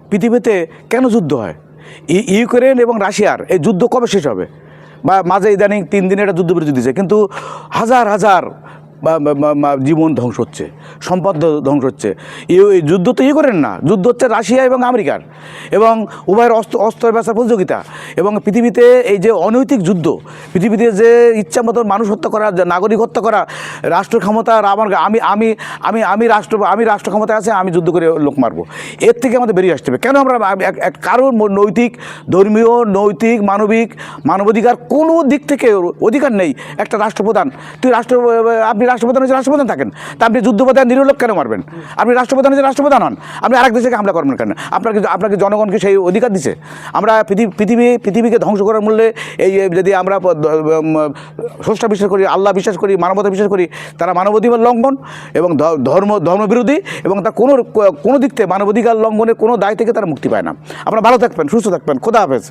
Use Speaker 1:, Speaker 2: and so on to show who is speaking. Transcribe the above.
Speaker 1: পৃথিবীতে কেন যুদ্ধ হয়? ইউক্রেন এবং রাশিয়ার এই যুদ্ধ কবে শেষ হবে? বা মাঝে ইদানিং 3 দিনে একটা যুদ্ধবিরতি দিয়েছে, কিন্তু হাজার হাজার জীবন ধ্বংস হচ্ছে, সম্পদ ধ্বংস হচ্ছে। এই যুদ্ধ তো করেন না, যুদ্ধ হচ্ছে রাশিয়া এবং আমেরিকার, এবং উভয়ের অস্ত্র ব্যবসার প্রতিযোগিতা। এবং পৃথিবীতে এই যে অনৈতিক যুদ্ধ, পৃথিবীতে যে ইচ্ছা মতো মানুষ হত্যা করা, নাগরিক হত্যা করা, রাষ্ট্র ক্ষমতার আমার আমি আমি আমি আমি রাষ্ট্র ক্ষমতায় আছে, আমি যুদ্ধ করে লোক মারবো, এর থেকে আমাদের বেরিয়ে আসতে হবে। কেন আমরা কারোর নৈতিক, ধর্মীয়, নৈতিক, মানবাধিকার কোনো দিক থেকে অধিকার নেই একটা রাষ্ট্রপ্রধান? আপনি রাষ্ট্রপ্রধান হচ্ছে রাষ্ট্রপ্রধান থাকেন, তা আপনি যুদ্ধপ্রধান নিরলোক কেন মারবেন? আপনি রাষ্ট্রপ্রধান হচ্ছে রাষ্ট্রপ্রধান হন, আপনি আরেক দেশকে হামলা করবেন কেন? আপনাকে জনগণকে সেই অধিকার দিছে? আমরা পৃথিবীকে ধ্বংস করার মূল্যে এই যদি আমরা স্রষ্টা বিশ্বাস করি, আল্লাহ বিশ্বাস করি, মানবতা বিশ্বাস করি, তারা মানবাধিকার লঙ্ঘন এবং ধর্মবিরোধী, এবং তার কোনো দিক থেকে মানবাধিকার লঙ্ঘনের কোনো দায় থেকে তারা মুক্তি পায় না। আপনারা ভালো থাকবেন, সুস্থ থাকবেন, খোদা হাফেজ।